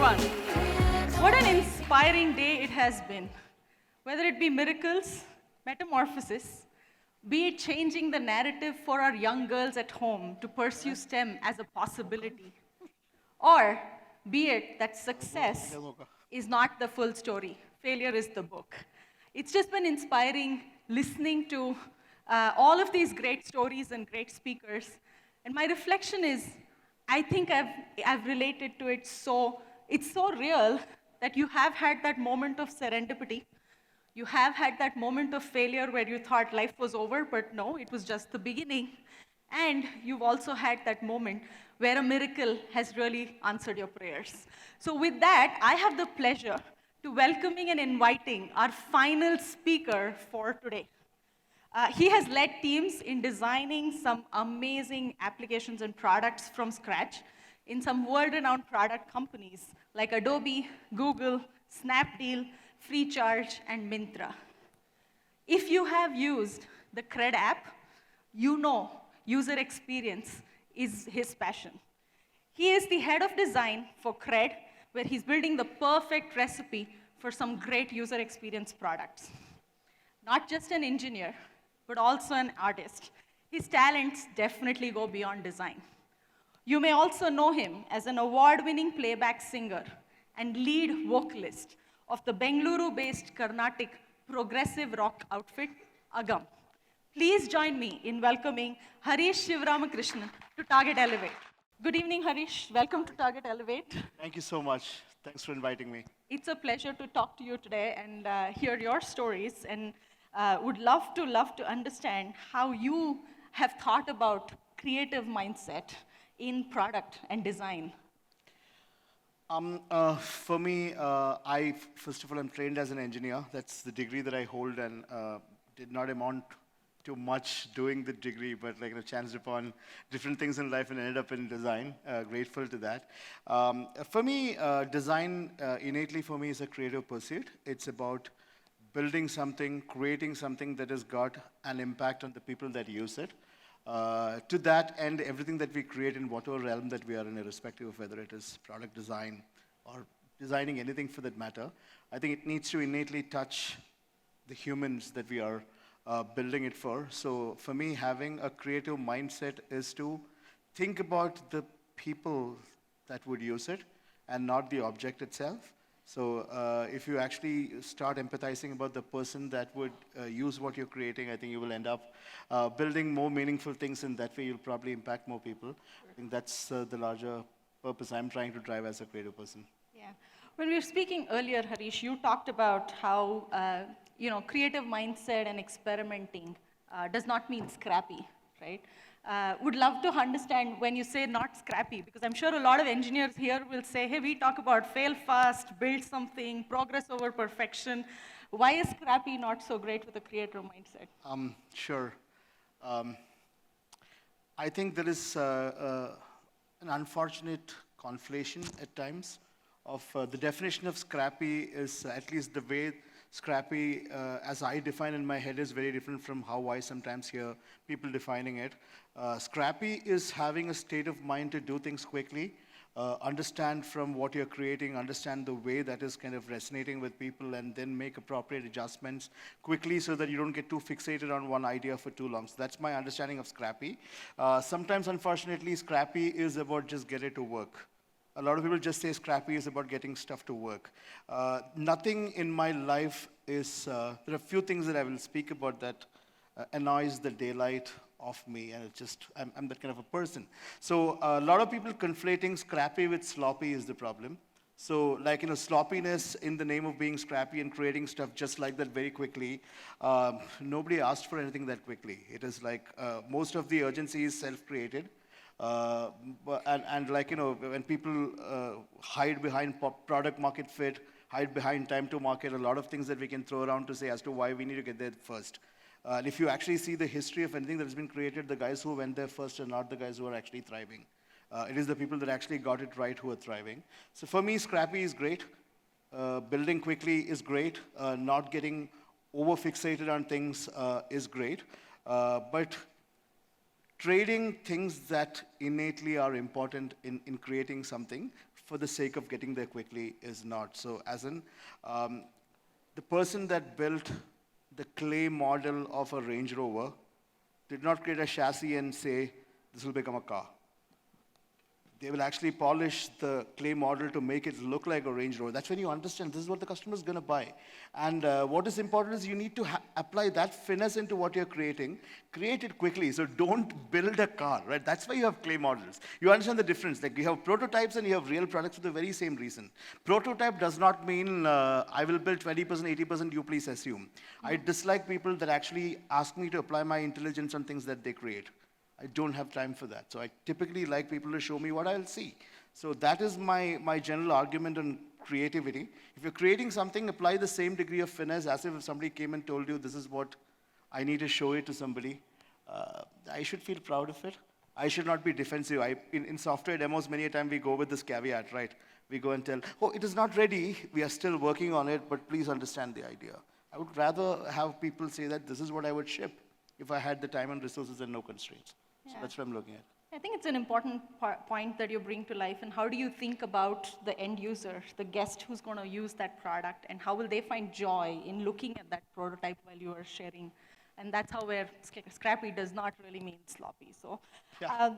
everyone. What an inspiring day it has been. Whether it be miracles, metamorphosis, be it changing the narrative for our young girls at home to pursue STEM as a possibility, or be it that success is not the full story, failure is the book. It's just been inspiring listening to all of these great stories and great speakers. And my reflection is, I think I've related to it it's so real that you have had that moment of serendipity. You have had that moment of failure where you thought life was over, but no, it was just the beginning. And you've also had that moment where a miracle has really answered your prayers. So with that, I have the pleasure to welcoming and inviting our final speaker for today. He has led teams in designing some amazing applications and products from scratch in some world-renowned product companies like Adobe, Google, Snapdeal, FreeCharge, and Myntra. If you have used the CRED app, you know user experience is his passion. He is the head of design for CRED, where he's building the perfect recipe for some great user experience products. Not just an engineer, but also an artist. His talents definitely go beyond design. You may also know him as an award-winning playback singer and lead vocalist of the Bengaluru-based Carnatic progressive rock outfit, Agam. Please join me in welcoming Harish Sivaramakrishnan to Target Elevate. Good evening, Harish. Welcome to Target Elevate. Thank you so much. Thanks for inviting me. It's a pleasure to talk to you today and hear your stories, and would love to understand how you have thought about creative mindset in product and design. For me, first of all, I'm trained as an engineer. That's the degree that I hold, and did not amount to much doing the degree, but chanced upon different things in life and ended up in design. Grateful to that. For me, design innately for me is a creative pursuit. It's about building something, creating something that has got an impact on the people that use it. To that end, everything that we create in whatever realm that we are in, irrespective of whether it is product design or designing anything for that matter, I think it needs to innately touch the humans that we are building it for. So for me, having a creative mindset is to think about the people that would use it and not the object itself. So if you actually start empathizing about the person that would use what you're creating, I think you will end up building more meaningful things, and that way you'll probably impact more people. I think that's the larger purpose I'm trying to drive as a creative person. Yeah. When we were speaking earlier, Harish, you talked about how creative mindset and experimenting does not mean scrappy, right? Would love to understand when you say not scrappy, because I'm sure a lot of engineers here will say, hey, we talk about fail fast, build something, progress over perfection. Why is scrappy not so great with a creative mindset? Sure. I think there is an unfortunate conflation at times of the definition of scrappy is, at least the way Scrappy, as I define in my head, is very different from how I sometimes hear people defining it. Scrappy is having a state of mind to do things quickly, understand from what you're creating, understand the way that is kind of resonating with people, and then make appropriate adjustments quickly so that you don't get too fixated on one idea for too long. So that's my understanding of Scrappy. Sometimes, unfortunately, Scrappy is about just get it to work. A lot of people just say Scrappy is about getting stuff to work. Nothing in my life is, there are a few things that I will speak about that annoys the daylight of me, and it's just, I'm that kind of a person. So a lot of people conflating Scrappy with sloppy is the problem. So sloppiness in the name of being scrappy and creating stuff just like that very quickly. Nobody asked for anything that quickly. It is like most of the urgency is self-created. When people hide behind product market fit, hide behind time to market, a lot of things that we can throw around to say as to why we need to get there first. And if you actually see the history of anything that has been created, the guys who went there first are not the guys who are actually thriving. It is the people that actually got it right who are thriving. So for me, Scrappy is great. Building quickly is great. Not getting over-fixated on things is great. But trading things that innately are important in creating something for the sake of getting there quickly is not. So as in, the person that built the clay model of a Range Rover did not create a chassis and say, this will become a car. They will actually polish the clay model to make it look like a Range Rover. That's when you understand this is what the customer is going to buy. And what is important is you need to apply that finesse into what you're creating. Create it quickly, so don't build a car, right? That's why you have clay models. You understand the difference. Like you have prototypes and you have real products for the very same reason. Prototype does not mean I will build 20%, 80%, you please assume. I dislike people that actually ask me to apply my intelligence on things that they create. I don't have time for that. So I typically like people to show me what I'll see. So that is my general argument on creativity. If you're creating something, apply the same degree of finesse as if somebody came and told you this is what I need to show it to somebody. I should feel proud of it. I should not be defensive. In software demos, many a time we go with this caveat, right? We go and tell, oh, it is not ready. We are still working on it, but please understand the idea. I would rather have people say that this is what I would ship if I had the time and resources and no constraints. So that's what I'm looking at. I think it's an important point that you bring to life. And how do you think about the end user, the guest who's going to use that product, and how will they find joy in looking at that prototype while you are sharing? And that's how where Scrappy does not really mean sloppy. So Yeah.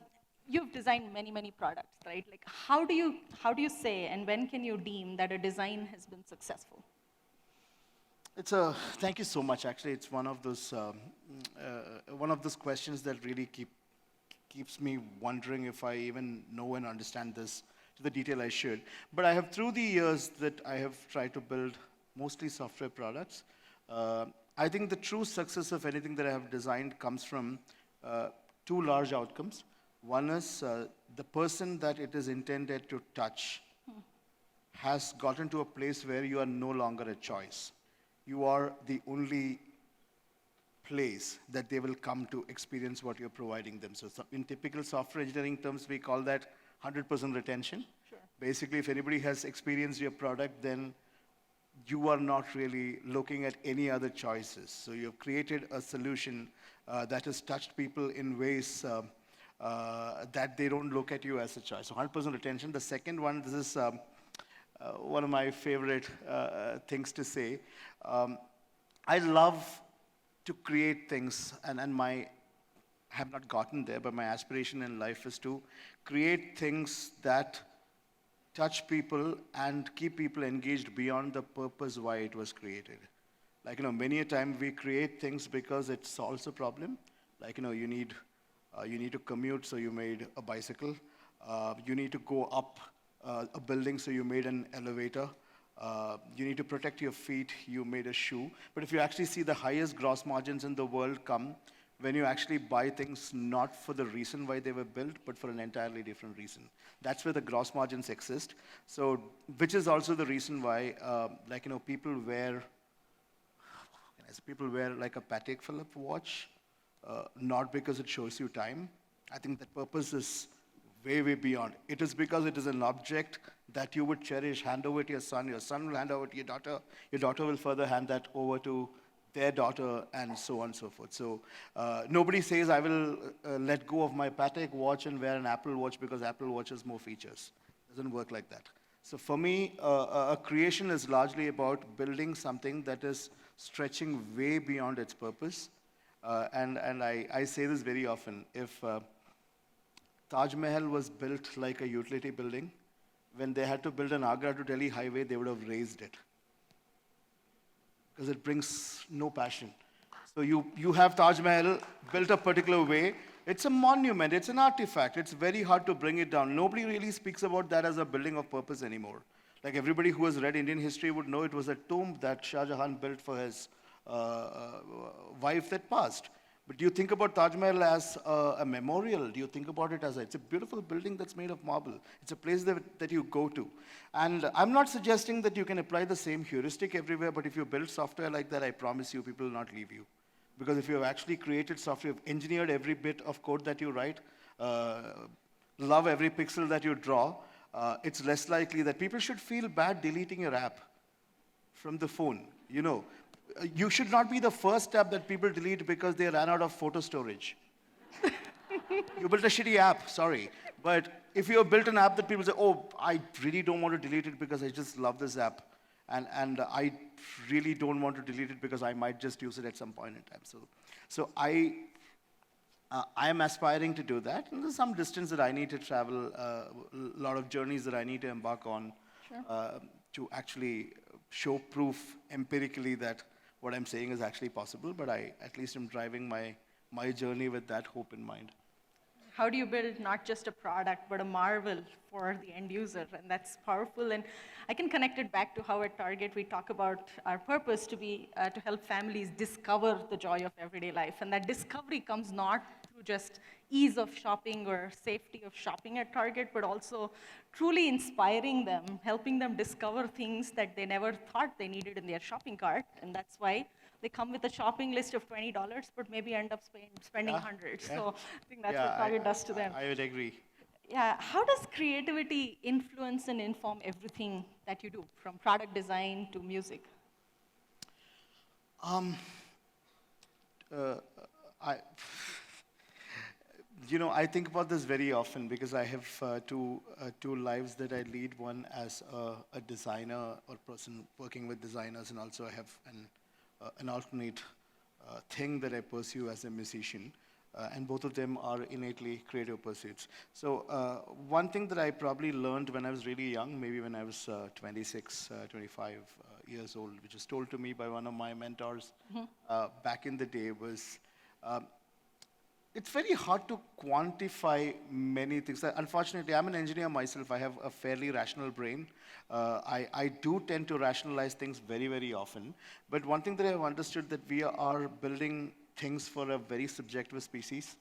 you've designed many, many products, right? Like how do you say and when can you deem that a design has been successful? Thank you so much. Actually, it's one of those questions that really keeps me wondering if I even know and understand this to the detail I should. But I have, through the years that I have tried to build mostly software products, I think the true success of anything that I have designed comes from two large outcomes. One is the person that it is intended to touch has gotten to a place where you are no longer a choice. You are the only place that they will come to experience what you're providing them. So in typical software engineering terms, we call that 100% retention. Sure. Basically, if anybody has experienced your product, then you are not really looking at any other choices. So you've created a solution that has touched people in ways that they don't look at you as a choice. So 100% retention. The second one, this is one of my favorite things to say. I love to create things, and I have not gotten there, but my aspiration in life is to create things that touch people and keep people engaged beyond the purpose why it was created. Like, many a time we create things because it solves a problem. Like, you need to commute, so you made a bicycle. You need to go up a building, so you made an elevator. You need to protect your feet, you made a shoe. But if you actually see the highest gross margins in the world come when you actually buy things not for the reason why they were built, but for an entirely different reason. That's where the gross margins exist. So, which is also the reason why, people wear like a Patek Philippe watch, not because it shows you time. I think that purpose is way, way beyond. It is because it is an object that you would cherish, hand over to your son will hand over to your daughter will further hand that over to their daughter, and so on and so forth. So nobody says, I will let go of my Patek watch and wear an Apple watch because Apple Watch has more features. It doesn't work like that. So for me, a creation is largely about building something that is stretching way beyond its purpose. And I say this very often. If Taj Mahal was built like a utility building, when they had to build an Agra to Delhi highway, they would have raised it, because it brings no passion. So you have Taj Mahal built a particular way. It's a monument. It's an artifact. It's very hard to bring it down. Nobody really speaks about that as a building of purpose anymore. Like everybody who has read Indian history would know it was a tomb that Shah Jahan built for his wife that passed. But do you think about Taj Mahal as a memorial? Do you think about it as it's a beautiful building that's made of marble? It's a place that you go to. And I'm not suggesting that you can apply the same heuristic everywhere, but if you build software like that, I promise you people will not leave you. Because if you have actually created software, you've engineered every bit of code that you write, love every pixel that you draw, it's less likely that people should feel bad deleting your app from the phone. You should not be the first app that people delete because they ran out of photo storage. You built a shitty app, sorry. But if you have built an app that people say, oh, I really don't want to delete it because I just love this app. And I really don't want to delete it because I might just use it at some point in time. So I am aspiring to do that. And there's some distance that I need to travel, a lot of journeys that I need to embark on to actually show proof empirically that what I'm saying is actually possible. But I at least am driving my journey with that hope in mind. How do you build not just a product, but a marvel for the end user? And that's powerful. And I can connect it back to how at Target we talk about our purpose to be to help families discover the joy of everyday life. And that discovery comes not through just ease of shopping or safety of shopping at Target, but also truly inspiring them, helping them discover things that they never thought they needed in their shopping cart. And that's why they come with a shopping list of $20, but maybe end up spending hundreds. Yeah. So I think that's what Target does to them. I would agree. Yeah, how does creativity influence and inform everything that you do, from product design to music? I think about this very often because I have two lives that I lead. One as a designer or person working with designers, and also I have an alternate thing that I pursue as a musician. And both of them are innately creative pursuits. So one thing that I probably learned when I was really young, maybe when I was 26, 25 years old, which was told to me by one of my mentors back in the day, was it's very hard to quantify many things. Unfortunately, I'm an engineer myself. I have a fairly rational brain. I do tend to rationalize things very, very often. But one thing that I've understood that we are building things for a very subjective species,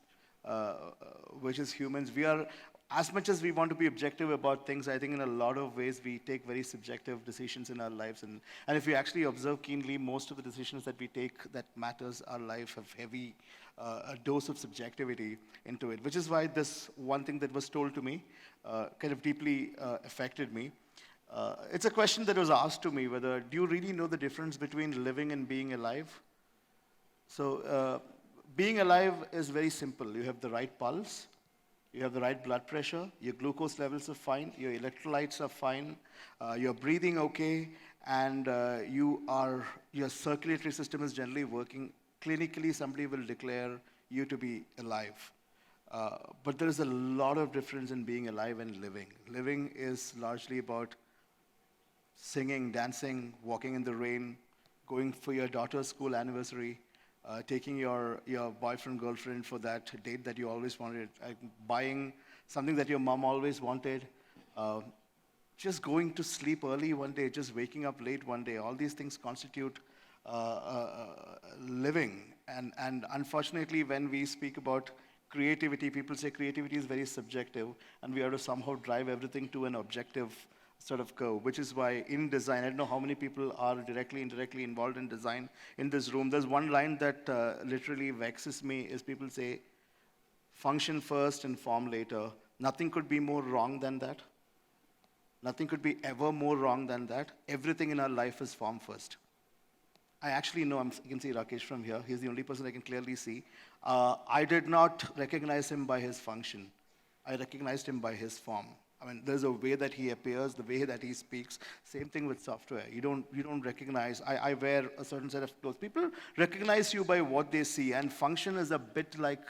which is humans. We are, as much as we want to be objective about things, I think in a lot of ways we take very subjective decisions in our lives. And if you actually observe keenly, most of the decisions that we take that matters our life have heavy a dose of subjectivity into it, which is why this one thing that was told to me kind of deeply affected me. It's a question that was asked to me, whether, do you really know the difference between living and being alive? So being alive is very simple. You have the right pulse, you have the right blood pressure, your glucose levels are fine, your electrolytes are fine, you're breathing okay, and your circulatory system is generally working. Clinically, somebody will declare you to be alive. But there is a lot of difference in being alive and living. Living is largely about singing, dancing, walking in the rain, going for your daughter's school anniversary, taking your boyfriend, girlfriend for that date that you always wanted, buying something that your mom always wanted, just going to sleep early one day, just waking up late one day. All these things constitute living. And unfortunately, when we speak about creativity, people say creativity is very subjective, and we have to somehow drive everything to an objective sort of curve, which is why in design, I don't know how many people are directly, indirectly involved in design in this room. There's one line that literally vexes me, is people say, function first and form later. Nothing could be more wrong than that. Nothing could be ever more wrong than that. Everything in our life is form first. I actually know, you can see Rakesh from here. He's the only person I can clearly see. I did not recognize him by his function. I recognized him by his form. I mean, there's a way that he appears, the way that he speaks. Same thing with software. You don't recognize. I wear a certain set of clothes. People recognize you by what they see, and function is a bit like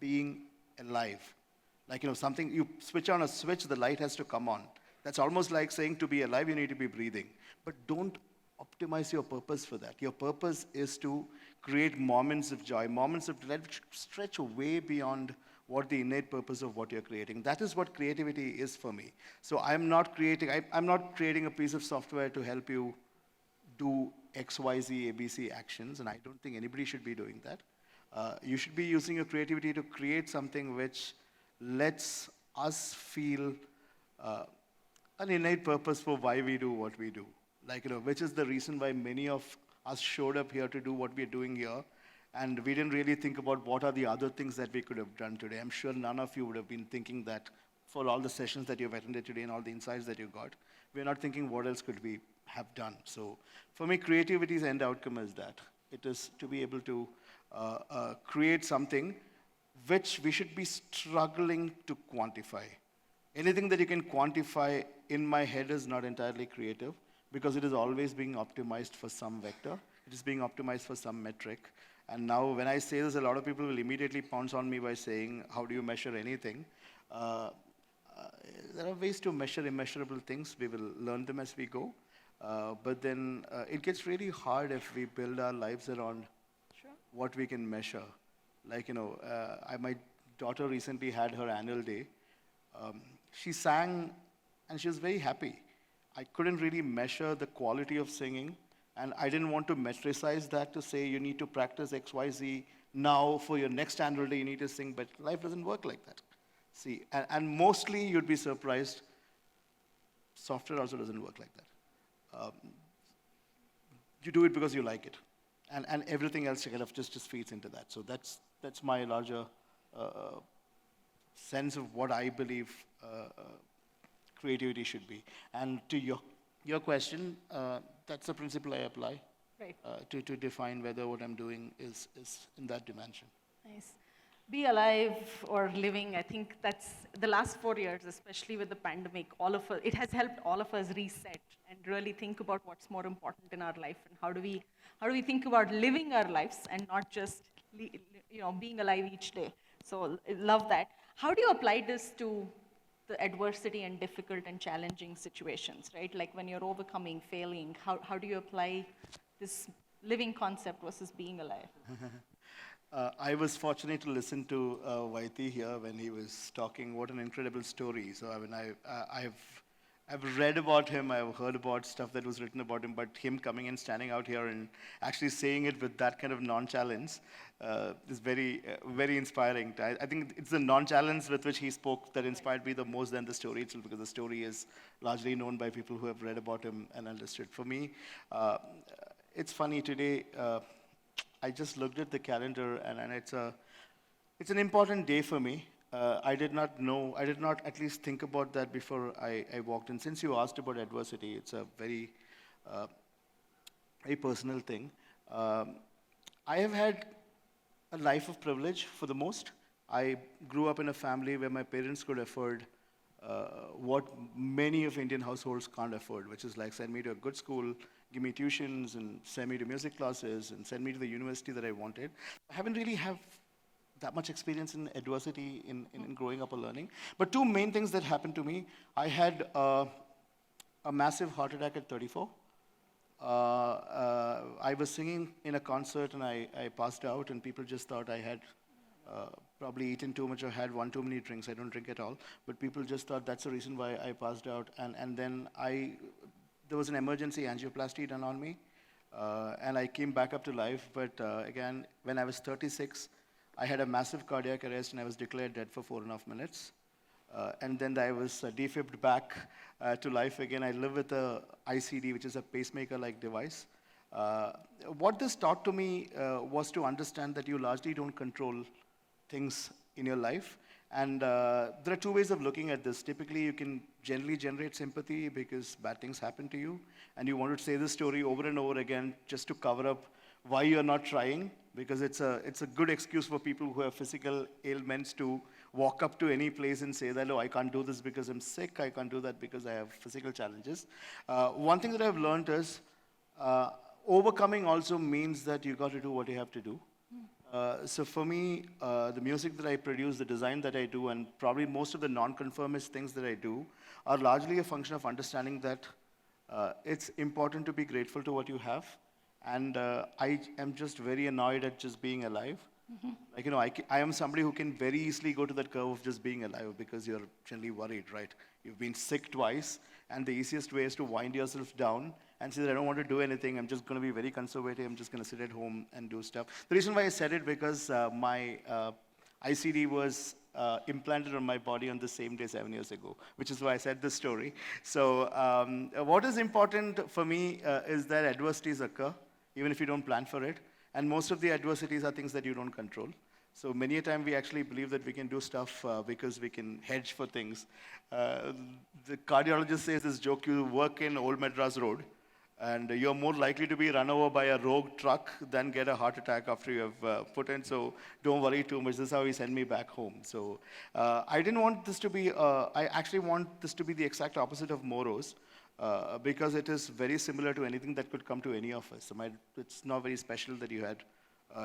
being alive. Like, something, you switch on a switch, the light has to come on. That's almost like saying to be alive, you need to be breathing. But don't optimize your purpose for that. Your purpose is to create moments of joy, moments of delight, which stretch way beyond what the innate purpose of what you're creating. That is what creativity is for me. So I'm not creating a piece of software to help you do X, Y, Z, ABC actions, and I don't think anybody should be doing that. You should be using your creativity to create something which lets us feel an innate purpose for why we do what we do. Like, which is the reason why many of us showed up here to do what we're doing here. And we didn't really think about what are the other things that we could have done today. I'm sure none of you would have been thinking that for all the sessions that you've attended today and all the insights that you got. We're not thinking what else could we have done. So for me, creativity's end outcome is that. It is to be able to create something which we should be struggling to quantify. Anything that you can quantify in my head is not entirely creative because it is always being optimized for some vector. It is being optimized for some metric. And now when I say this, a lot of people will immediately pounce on me by saying, how do you measure anything? Uh, there are ways to measure immeasurable things. We will learn them as we go. But then it gets really hard if we build our lives around what we can measure. Like, my daughter recently had her annual day. She sang and she was very happy. I couldn't really measure the quality of singing, and I didn't want to metricize that to say you need to practice X, Y, Z now for your next annual day you need to sing, but life doesn't work like that. See, and mostly you'd be surprised, software also doesn't work like that. You do it because you like it, and everything else kind of just feeds into that. So that's my larger sense of what I believe creativity should be. And to your question, that's the principle I apply Right. to define whether what I'm doing is in that dimension. Nice. Be alive or living, I think that's the last 4 years, especially with the pandemic, it has helped all of us reset and really think about what's more important in our life and how do we think about living our lives and not just being alive each day. So I love that. How do you apply this to the adversity and difficult and challenging situations, right? Like when you're overcoming, failing, how do you apply this living concept versus being alive? I was fortunate to listen to Vaiti here when he was talking. What an incredible story. So I mean, I've read about him, I've heard about stuff that was written about him, but him coming and standing out here and actually saying it with that kind of nonchalance is very, very inspiring. I think it's the nonchalance with which he spoke that inspired me the most than the story itself, because the story is largely known by people who have read about him and understood. For me, it's funny today. I just looked at the calendar, and it's an important day for me. I did not at least think about that before I walked in. Since you asked about adversity, it's a very personal thing. I have had a life of privilege for the most. I grew up in a family where my parents could afford what many of Indian households can't afford, which is like send me to a good school, give me tuitions, and send me to music classes, and send me to the university that I wanted. I haven't really have that much experience in adversity in growing up or learning. But two main things that happened to me. I had a massive heart attack at 34. I was singing in a concert and I passed out, and people just thought I had probably eaten too much or had one too many drinks. I don't drink at all. But people just thought that's the reason why I passed out. And then there was an emergency angioplasty done on me. And I came back up to life. But again, when I was 36, I had a massive cardiac arrest and I was declared dead for 4.5 minutes. And then I was defibbed back to life again. I live with a ICD, which is a pacemaker-like device. What this taught to me was to understand that you largely don't control things in your life. And there are two ways of looking at this. Typically, you can generally generate sympathy because bad things happen to you, and you want to say this story over and over again just to cover up why you're not trying, because it's a good excuse for people who have physical ailments to walk up to any place and say that, oh, I can't do this because I'm sick, I can't do that because I have physical challenges. One thing that I've learned is overcoming also means that you got to do what you have to do. So for me, the music that I produce, the design that I do, and probably most of the non-conformist things that I do are largely a function of understanding that it's important to be grateful to what you have. And I am just very annoyed at just being alive. Mm-hmm. Like, I am somebody who can very easily go to that curve of just being alive because you're generally worried, right? You've been sick twice, and the easiest way is to wind yourself down and say that I don't want to do anything. I'm just going to be very conservative. I'm just going to sit at home and do stuff. The reason why I said it because my ICD was implanted on my body on the same day 7 years ago, which is why I said this story. So what is important for me is that adversities occur, even if you don't plan for it. And most of the adversities are things that you don't control. So many a time we actually believe that we can do stuff because we can hedge for things. The cardiologist says this joke, you work in Old Madras Road, And you're more likely to be run over by a rogue truck than get a heart attack after you have put in. So don't worry too much. This is how he sent me back home. So I didn't want this to be, I actually want this to be the exact opposite of Moro's. Because it is very similar to anything that could come to any of us. So it's not very special that you had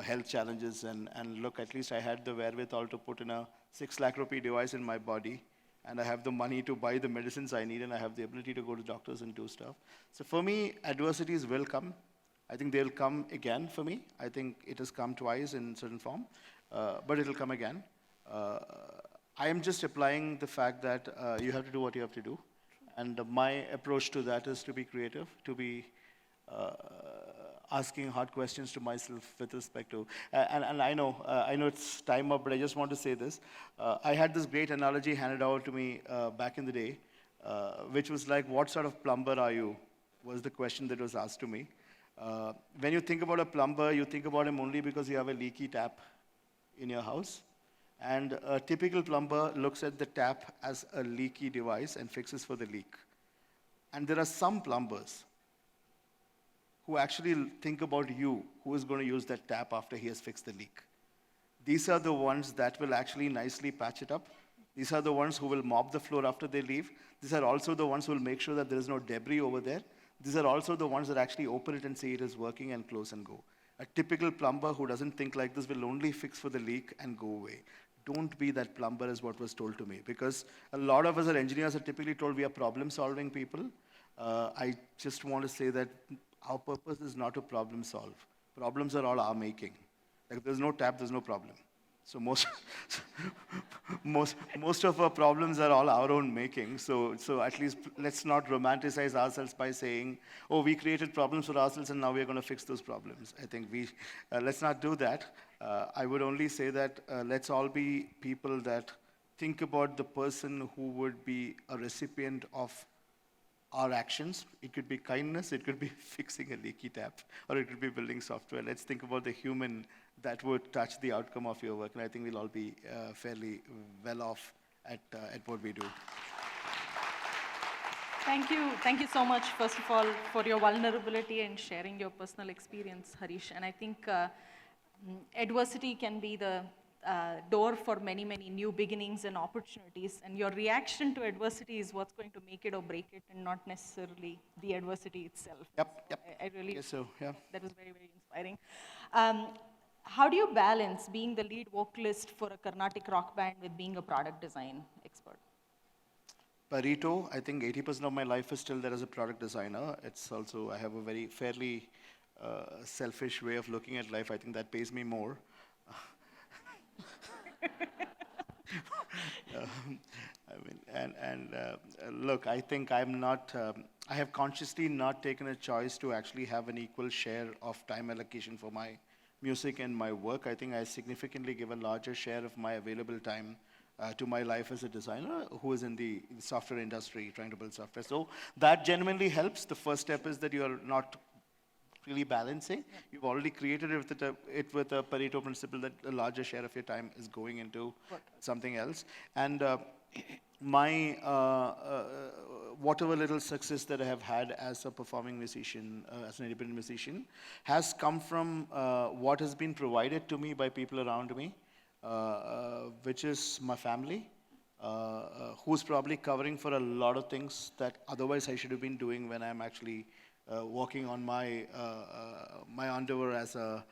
health challenges, and look, at least I had the wherewithal to put in a 6 lakh rupee device in my body, and I have the money to buy the medicines I need, and I have the ability to go to doctors and do stuff. So for me, adversities will come. I think they'll come again for me. I think it has come twice in certain form, but it'll come again. I am just applying the fact that you have to do what you have to do. And my approach to that is to be creative, to be asking hard questions to myself with respect to, and I know it's time up, but I just want to say this. I had this great analogy handed out to me back in the day, which was like, what sort of plumber are you, was the question that was asked to me. When you think about a plumber, you think about him only because you have a leaky tap in your house. And a typical plumber looks at the tap as a leaky device and fixes for the leak. And there are some plumbers who actually think about you, who is going to use that tap after he has fixed the leak. These are the ones that will actually nicely patch it up. These are the ones who will mop the floor after they leave. These are also the ones who will make sure that there is no debris over there. These are also the ones that actually open it and see it is working and close and go. A typical plumber who doesn't think like this will only fix for the leak and go away. Don't be that plumber is what was told to me, because a lot of us are engineers are typically told we are problem-solving people. I just want to say that our purpose is not to problem solve. Problems are all our making. Like if there's no tap, there's no problem. So most of our problems are all our own making. So at least let's not romanticize ourselves by saying, oh, we created problems for ourselves and now we're going to fix those problems. I think let's not do that. I would only say that let's all be people that think about the person who would be a recipient of our actions. It could be kindness, it could be fixing a leaky tap, or it could be building software. Let's think about the human that would touch the outcome of your work, and I think we'll all be fairly well off at what we do. Thank you so much, first of all, for your vulnerability and sharing your personal experience, Harish. And I think adversity can be the door for many, many new beginnings and opportunities. And your reaction to adversity is what's going to make it or break it, and not necessarily the adversity itself. Yep. I really guess so, yeah. That was very, very inspiring. How do you balance being the lead vocalist for a Carnatic rock band with being a product design expert? Pareto, I think 80% of my life is still there as a product designer. It's also, I have a very fairly selfish way of looking at life. I think that pays me more. Look, I think I'm not, I have consciously not taken a choice to actually have an equal share of time allocation for my music and my work. I think I significantly give a larger share of my available time to my life as a designer who is in the software industry trying to build software. So that genuinely helps. The first step is that you're not really balancing. Yeah. You've already created it with a Pareto principle that a larger share of your time is going into something else. And my whatever little success that I have had as a performing musician, as an independent musician, has come from what has been provided to me by people around me, which is my family, who's probably covering for a lot of things that otherwise I should have been doing when I'm actually working on my my endeavor as a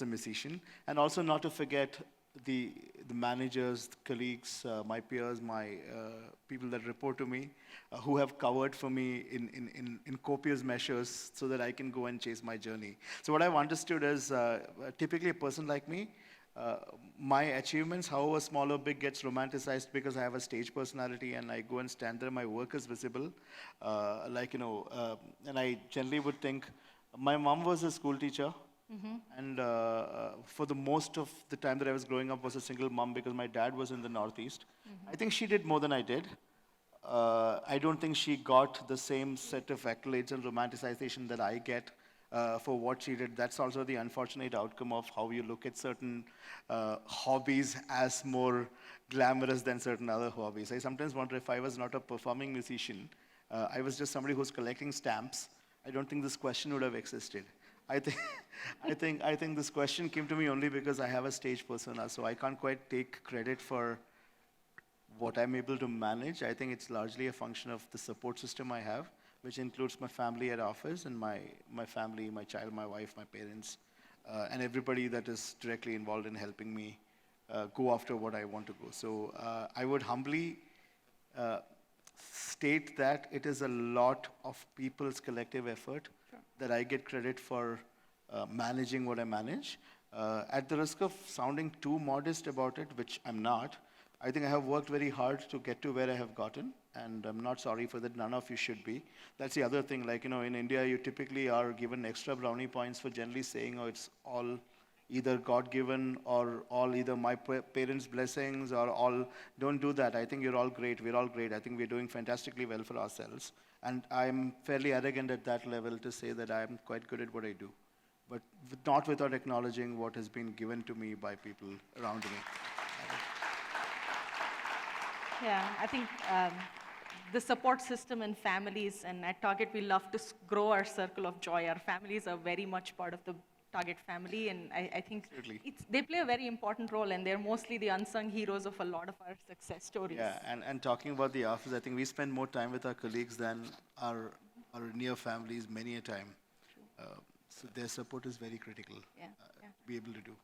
musician. And also not to forget the managers, the colleagues, my peers, my people that report to me, who have covered for me in copious measures so that I can go and chase my journey. So what I've understood is typically a person like me, my achievements, however small or big, gets romanticized because I have a stage personality and I go and stand there, my work is visible. And I generally would think, my mom was a school teacher. Mm-hmm. And for the most of the time that I was growing up was a single mom because my dad was in the Northeast. Mm-hmm. I think she did more than I did. I don't think she got the same set of accolades and romanticization that I get for what she did. That's also the unfortunate outcome of how you look at certain hobbies as more glamorous than certain other hobbies. I sometimes wonder if I was not a performing musician, I was just somebody who's collecting stamps, I don't think this question would have existed. I think, I think this question came to me only because I have a stage persona, so I can't quite take credit for what I'm able to manage. I think it's largely a function of the support system I have, which includes my family at office and my family, my child, my wife, my parents, and everybody that is directly involved in helping me go after what I want to go. So I would humbly state that it is a lot of people's collective effort that I get credit for managing what I manage. At the risk of sounding too modest about it, which I'm not, I think I have worked very hard to get to where I have gotten, and I'm not sorry for that. None of you should be. That's the other thing. Like, in India, you typically are given extra brownie points for generally saying, oh, it's all either God-given or all either my parents' blessings or all. Don't do that. I think you're all great. We're all great. I think we're doing fantastically well for ourselves. And I'm fairly arrogant at that level to say that I'm quite good at what I do, but not without acknowledging what has been given to me by people around me. Yeah, I think the support system and families, and at Target we love to grow our circle of joy. Our families are very much part of the Target family, and I think they play a very important role, and they're mostly the unsung heroes of a lot of our success stories. Yeah, and talking about the office, I think we spend more time with our colleagues than our near families many a time. So their support is very critical. Yeah, to be able to do.